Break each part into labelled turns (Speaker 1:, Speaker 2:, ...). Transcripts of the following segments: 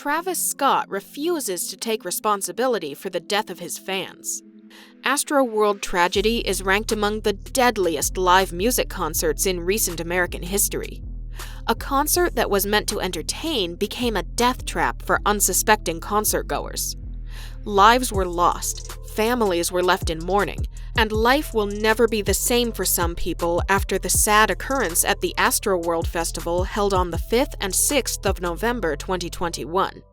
Speaker 1: Travis Scott refuses to take responsibility for the death of his fans. Astroworld tragedy is ranked among the deadliest live music concerts in recent American history. A concert that was meant to entertain became a death trap for unsuspecting concertgoers. Lives were lost, families were left in mourning, and life will never be the same for some people after the sad occurrence at the Astroworld Festival held on the 5th and 6th of November 2021.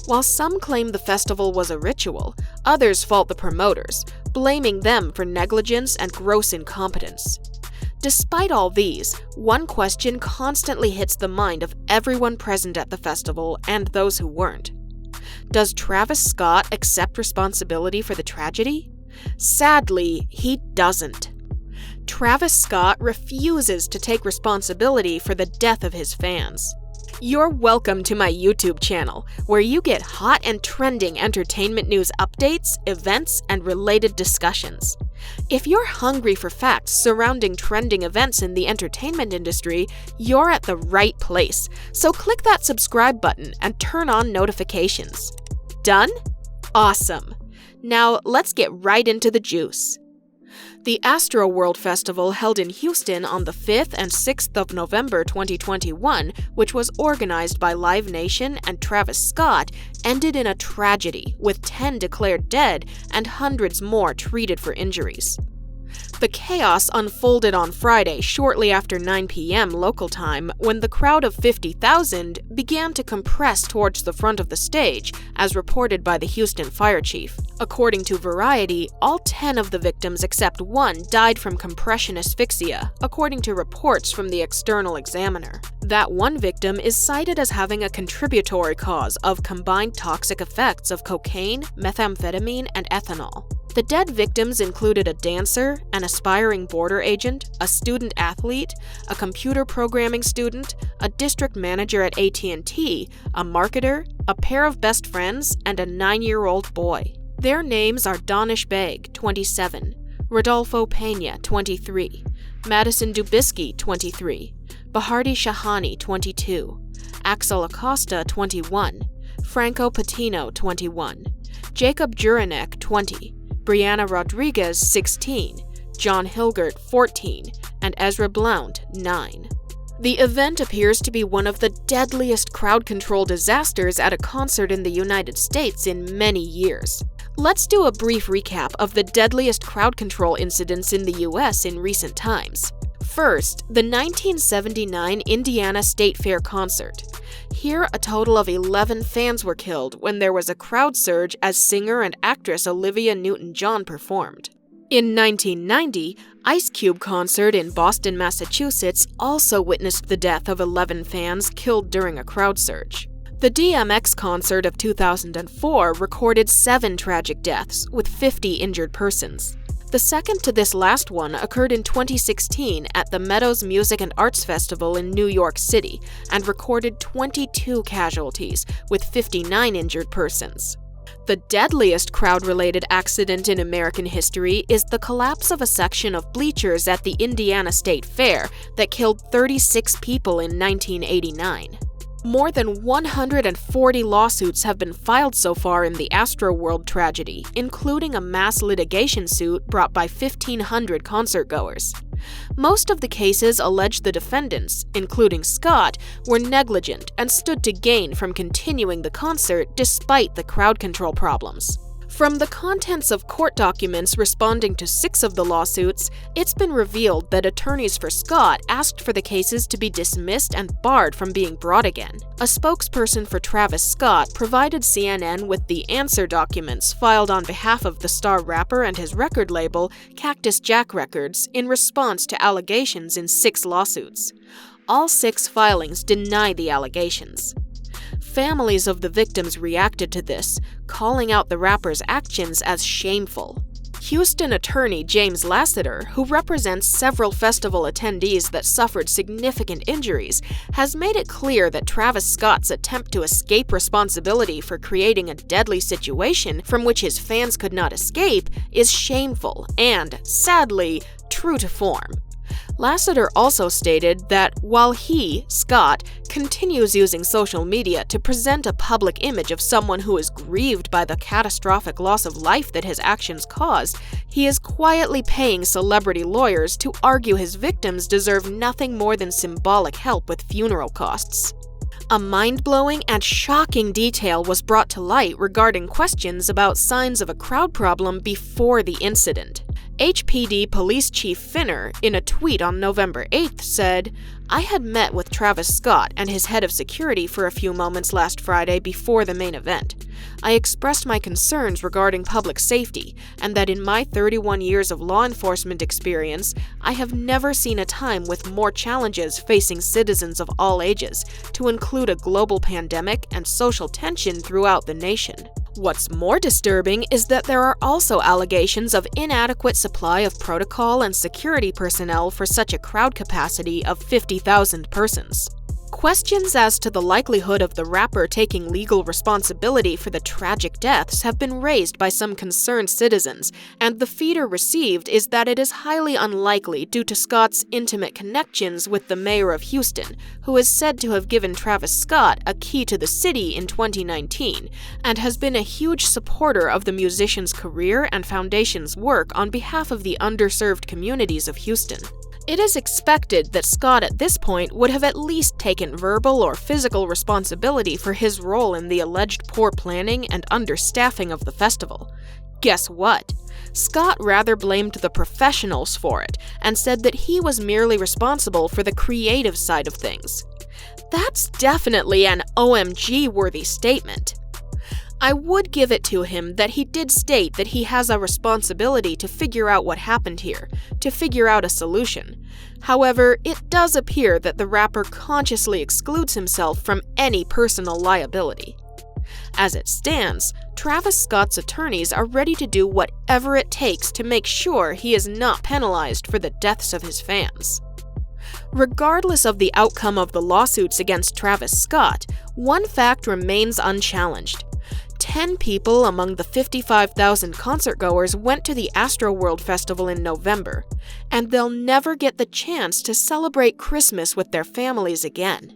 Speaker 1: While some claim the festival was a ritual, others fault the promoters, blaming them for negligence and gross incompetence. Despite all these, one question constantly hits the mind of everyone present at the festival and those who weren't. Does Travis Scott accept responsibility for the tragedy? Sadly, he doesn't. Travis Scott refuses to take responsibility for the death of his fans. You're welcome to my YouTube channel, where you get hot and trending entertainment news updates, events, and related discussions. If you're hungry for facts surrounding trending events in the entertainment industry, you're at the right place, so click that subscribe button and turn on notifications. Done? Awesome! Now let's get right into the juice. The Astroworld Festival held in Houston on the 5th and 6th of November 2021, which was organized by Live Nation and Travis Scott, ended in a tragedy, with 10 declared dead and hundreds more treated for injuries. The chaos unfolded on Friday shortly after 9 p.m. local time, when the crowd of 50,000 began to compress towards the front of the stage, as reported by the Houston fire chief. According to Variety, all 10 of the victims except one died from compression asphyxia, according to reports from the External Examiner. That one victim is cited as having a contributory cause of combined toxic effects of cocaine, methamphetamine, and ethanol. The dead victims included a dancer, an aspiring border agent, a student athlete, a computer programming student, a district manager at AT&T, a marketer, a pair of best friends, and a 9-year-old boy. Their names are Danish Beg, 27, Rodolfo Pena, 23, Madison Dubisky, 23, Bahardi Shahani, 22, Axel Acosta, 21, Franco Patino, 21, Jacob Juranek, 20, Brianna Rodriguez, 16, John Hilgert, 14, and Ezra Blount, 9. The event appears to be one of the deadliest crowd control disasters at a concert in the United States in many years. Let's do a brief recap of the deadliest crowd control incidents in the US in recent times. First, the 1979 Indiana State Fair concert. Here, a total of 11 fans were killed when there was a crowd surge as singer and actress Olivia Newton-John performed. In 1990, Ice Cube concert in Boston, Massachusetts also witnessed the death of 11 fans killed during a crowd surge. The DMX concert of 2004 recorded 7 tragic deaths, with 50 injured persons. The second to this last one occurred in 2016 at the Meadows Music and Arts Festival in New York City and recorded 22 casualties, with 59 injured persons. The deadliest crowd-related accident in American history is the collapse of a section of bleachers at the Indiana State Fair that killed 36 people in 1989. More than 140 lawsuits have been filed so far in the Astroworld tragedy, including a mass litigation suit brought by 1,500 concertgoers. Most of the cases allege the defendants, including Scott, were negligent and stood to gain from continuing the concert despite the crowd control problems. From the contents of court documents responding to 6 of the lawsuits, it's been revealed that attorneys for Scott asked for the cases to be dismissed and barred from being brought again. A spokesperson for Travis Scott provided CNN with the answer documents filed on behalf of the star rapper and his record label, Cactus Jack Records, in response to allegations in 6 lawsuits. All 6 filings deny the allegations. Families of the victims reacted to this, calling out the rapper's actions as shameful. Houston attorney James Lassiter, who represents several festival attendees that suffered significant injuries, has made it clear that Travis Scott's attempt to escape responsibility for creating a deadly situation from which his fans could not escape is shameful and, sadly, true to form. Lasseter also stated that while he, Scott, continues using social media to present a public image of someone who is grieved by the catastrophic loss of life that his actions caused, he is quietly paying celebrity lawyers to argue his victims deserve nothing more than symbolic help with funeral costs. A mind-blowing and shocking detail was brought to light regarding questions about signs of a crowd problem before the incident. HPD Police Chief Finner, in a tweet on November 8th, said, "I had met with Travis Scott and his head of security for a few moments last Friday before the main event. I expressed my concerns regarding public safety, and that in my 31 years of law enforcement experience, I have never seen a time with more challenges facing citizens of all ages, to include a global pandemic and social tension throughout the nation." What's more disturbing is that there are also allegations of inadequate supply of protocol and security personnel for such a crowd capacity of 50,000 persons. Questions as to the likelihood of the rapper taking legal responsibility for the tragic deaths have been raised by some concerned citizens, and the feeder received is that it is highly unlikely due to Scott's intimate connections with the mayor of Houston, who is said to have given Travis Scott a key to the city in 2019, and has been a huge supporter of the musician's career and foundation's work on behalf of the underserved communities of Houston. It is expected that Scott at this point would have at least taken verbal or physical responsibility for his role in the alleged poor planning and understaffing of the festival. Guess what? Scott rather blamed the professionals for it and said that he was merely responsible for the creative side of things. That's definitely an OMG-worthy statement. I would give it to him that he did state that he has a responsibility to figure out what happened here, to figure out a solution. However, it does appear that the rapper consciously excludes himself from any personal liability. As it stands, Travis Scott's attorneys are ready to do whatever it takes to make sure he is not penalized for the deaths of his fans. Regardless of the outcome of the lawsuits against Travis Scott, one fact remains unchallenged. 10 people among the 55,000 concertgoers went to the Astroworld festival in November, and they'll never get the chance to celebrate Christmas with their families again.